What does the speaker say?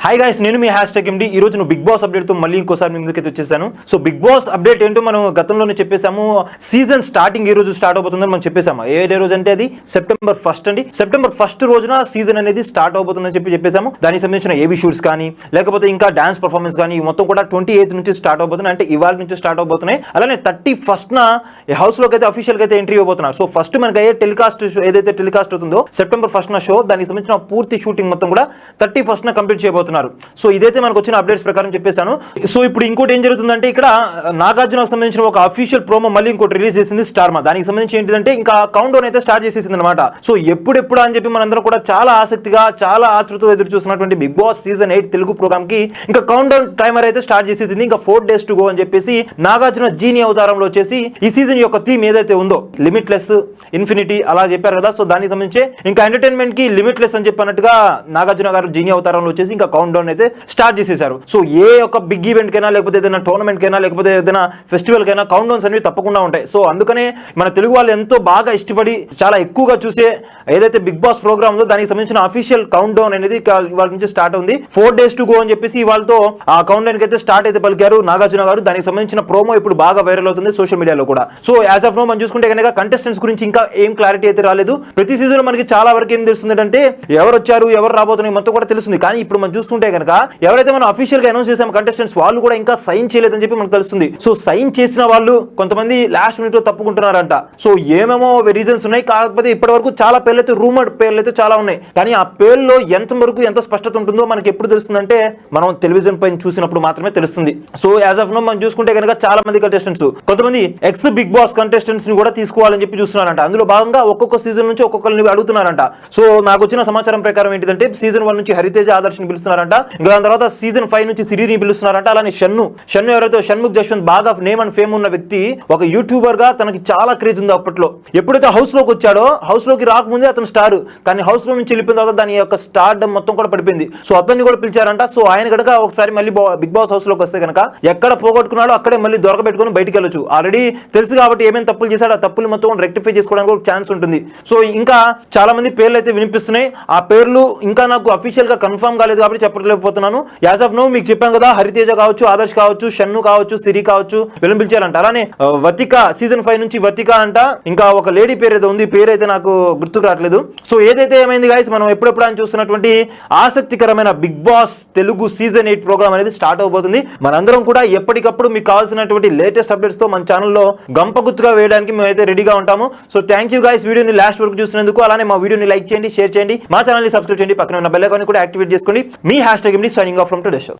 Hi guys, నేను మీ #MD. ఈ రోజు బిగ్ బాస్ అప్డేట్ తో మళ్ళీ ఇంకోసారి మీ ముందుకైతే వచ్చేసాను. సో బిగ్ బాస్ అప్డేట్ ఏంటో మనం గతంలోనే చెప్పేసాము. సీజన్ స్టార్టింగ్ ఈ రోజు స్టార్ట్ అవబోతుందని మనం చెప్పేసాము. ఏ రోజు అంటే అది సెప్టెంబర్ 1 అండి. సెప్టెంబర్ 1 రోజున సీజన్ అనేది స్టార్ట్ అవబోతుందని చెప్పేసాము. దానికి సంబంధించిన ఏబీ షూట్స్ కానీ లేకపోతే ఇంకా డాన్స్ పర్ఫార్మెన్స్ కానీ మొత్తం కూడా 28 నుంచి స్టార్ట్ అవబోతున్నాయి. అంటే ఇవాళ నుంచి స్టార్ట్ అవబోతున్నాయి. అలానే 31న హౌస్ లోకి అయితే అఫీషియల్ గా అయితే ఎంట్రీ ఇవ్వబోతున్నారు. సో ఫస్ట్ మనకి అయ్యే టెలికాస్ట్ ఏదైతే టెలికాస్ట్ అవుతుందో సెప్టెంబర్ 1 షో, దానికి సంబంధించిన పూర్తి షూటింగ్ మొత్తం కూడా 31న కంప్లీట్ చేయబోతున్నారు. సో ఇదైతే మనకు వచ్చిన అప్డేట్స్ ప్రకారం చెప్పేశాను. సో ఇప్పుడు ఇంకోటి ఏం జరుగుతుందంటే ఇక్కడ నాగార్జునకు సంబంధించిన ఒక అఫీషియల్ ప్రోమో మళ్ళీ ఇంకోటి రిలీజ్ చేసింది స్టార్మా. దానికి సంబంధించి ఏంటంటే ఇంకా కౌంట్ డౌన్ అయితే స్టార్ట్ చేసేసింది అనమాట. సో ఎప్పుడెప్పుడు అని చెప్పి మనందరం కూడా చాలా ఆసక్తిగా చాలా ఆతృతతో ఎదురు చూస్తున్నటువంటి big boss season 8 Telugu program కి ఇంకా కౌంట్ డౌన్ టైమర్ అయితే స్టార్ట్ చేసేసింది. ఇంకా 4 days టు గో అని చెప్పేసి నాగార్జున జీని అవతారంలో వచ్చేసి ఈ సీజన్ యొక్క థీమ్ ఏదైతే ఉందో లిమిట్లెస్, ఇన్ఫినిటీ అలా చెప్పారు కదా. సో దానికి సంబంధించి ఇంకా ఎంటర్టైన్మెంట్ కి లిమిట్లెస్ అని చెప్పినట్టుగా నాగార్జున గారు జీని అవతారంలో వచ్చేసి ఇంకా కౌంట్ డౌన్ అయితే స్టార్ట్ చేసేసారు. సో ఏ ఒక్క బిగ్ ఈవెంట్ కైనా లేకపోతే ఏదైనా టోర్నమెంట్ కైనా లేకపోతే ఏదైనా ఫెస్టివల్ కైనా కౌంట్ డౌన్స్ అనేవి తప్పకుండా ఉంటాయి. సో అందుకనే మన తెలుగు వాళ్ళు ఎంతో బాగా ఇష్టపడి చాలా ఎక్కువగా చూసే ఏదైతే బిగ్ బాస్ ప్రోగ్రామ్ ఉందో దానికి సంబంధించిన అఫీషియల్ కౌంట్ డౌన్ అనేది ఇవాళ నుంచి స్టార్ట్ ఉంది. 4 days టు గో అని చెప్పేసి వాళ్ళతో ఆ కౌంట్ డౌన్ కి అయితే స్టార్ట్ అయితే పలికారు నాగార్జున గారు. దానికి సంబంధించిన ప్రోమో ఇప్పుడు బాగా వైరల్ అవుతుంది సోషల్ మీడియాలో కూడా. సో యాజ్ ఆఫ్ నో మనం చూసుకుంటే కనుక కంటెస్టెంట్స్ గురించి ఇంకా ఏం క్లారిటీ అయితే రాలేదు. ప్రతి సీజన్ మనకి చాలా వరకు ఏం తెలుస్తుంది అంటే ఎవరు వచ్చారు ఎవరు రాబోతున్నారు మొత్తం కూడా తెలుస్తుంది. కానీ ఇప్పుడు మనం చూస్తుంటే కనుక ఎవరైతే మనం అఫీషియల్ గా అనౌన్స్ చేసాము కంటెస్టెంట్స్ వాళ్ళు కూడా ఇంకా సైన్ చేయలేదని చెప్పి మనకు తెలుస్తుంది. సో సైన్ చేసిన వాళ్ళు కొంతమంది లాస్ట్ మినిట్ లో తప్పుకుంటున్నారంట. సో ఏమేమో రీజన్స్ ఉన్నాయి. కాకపోతే ఇప్పటి వరకు చాలా పేర్లు అయితే రూమర్డ్ పేర్లు అయితే చాలా ఉన్నాయి. కానీ ఆ పేర్లో ఎంత వరకు ఎంత స్పష్టత ఉంటుందో మనకి ఎప్పుడు తెలుస్తుందంటే మనం టెలివిజన్ పైన చూసినప్పుడు మాత్రమే తెలుస్తుంది. సో యాజ్ ఆఫ్ నో మనం చూసుకుంటే కనుక చాలా మంది కంటెస్టెంట్స్ కొంతమంది ఎక్స్ బిగ్ బాస్ కంటెస్టెంట్స్ ని కూడా తీసుకోవాలని చెప్పి చూస్తున్నారంట. అందులో భాగంగా ఒక్కొక్క సీజన్ నుంచి ఒక్కొక్కరిని అడుగుతున్నారంట. సో నాకు వచ్చిన సమాచారం ప్రకారం ఏంటంటే సీజన్ 1 నుంచి హరితేజ ఆదర్శ్ ని పిలుస్తున్నారంట. ఇంకా దాని తర్వాత సీజన్ 5 నుంచి సిరిని పిలుస్తున్నారంట. అలానే షన్ను ఎవరైతే షణ్ముఖ్ జశ్వంత్ బాగా నేమ్ అండ్ ఫేమ్ ఉన్న వ్యక్తి, ఒక యూట్యూబర్ గా తనకి చాలా క్రేజ్ ఉంది అప్పట్లో. ఎప్పుడైతే హౌస్ లోకి వచ్చాడో హౌస్ లోకి రాకముందే అతను స్టార్, కానీ హౌస్ లో నుంచి వెళ్ళిపోయిన తర్వాత దాని యొక్క స్టార్ మొత్తం కూడా పడిపోయింది. సో అతన్ని కూడా పిలిచారంట. సో ఆయన కనుక ఒకసారి మళ్ళీ బిగ్ బాస్ హౌస్ లోకి వస్తే కనుక ఎక్కడ పోగొట్టుకున్నాడో అక్కడే మళ్ళీ దొరకబెట్టుకుని బయటికి వెళ్ళొచ్చు. ఆల్రెడీ తెలుసు కాబట్టి ఏమేమి తప్పులు చేశాడో ఆ తప్పులు మొత్తం రెక్టిఫై చేసుకోవడానికి కూడా ఛాన్స్ ఉంటుంది. సో ఇంకా చాలా మంది పేర్లు అయితే వినిపిస్తున్నాయి. ఆ పేర్లు ఇంకా నాకు అఫీషియల్ గా కన్ఫర్మ్ కాలేదు కాబట్టి చెప్పలేకపోతున్నాను. యాజ్ ఆఫ్ నో మీకు చెప్పాను కదా, హరితేజ కావచ్చు, ఆదర్శ్ కావచ్చు, షన్ను కావచ్చు, సిరి కావచ్చు, వీళ్ళని పిలిచారంట. అలానే వతిక సీజన్ 5 నుంచి వతిక అంట. ఇంకా ఒక లేడీ పేరు ఏదో ఉంది, పేరు అయితే నాకు గుర్తుకు రావట్లేదు. సో ఏదైతే ఏమైంది గైస్, మనం ఎప్పుడెప్పుడు అని చూస్తున్నటువంటి ఆసక్తికరమైన big boss Telugu season 8 program అనేది స్టార్ట్ అవబోతుంది. మనందరం కూడా ఎప్పటికప్పుడు మీకు కావాల్సినటువంటి లేటెస్ట్ అప్డేట్స్ తో మన ఛానల్లో గంప గుర్తుగా వేయడానికి మేమైతే రెడీగా ఉంటాము. సో థ్యాంక్ యూ గైస్, వీడియోని లాస్ట్ వరకు చూసినందుకు. అలానే మా వీడియోని లైక్ చేయండి, షేర్ చేయండి, మా ఛానల్ ని సబ్స్క్రైబ్ చేయండి, పక్కన ఉన్న బెల్ ఐకాన్ కూడా యాక్టివేట్ చేసుకోండి. మీ #MD signing off from today show.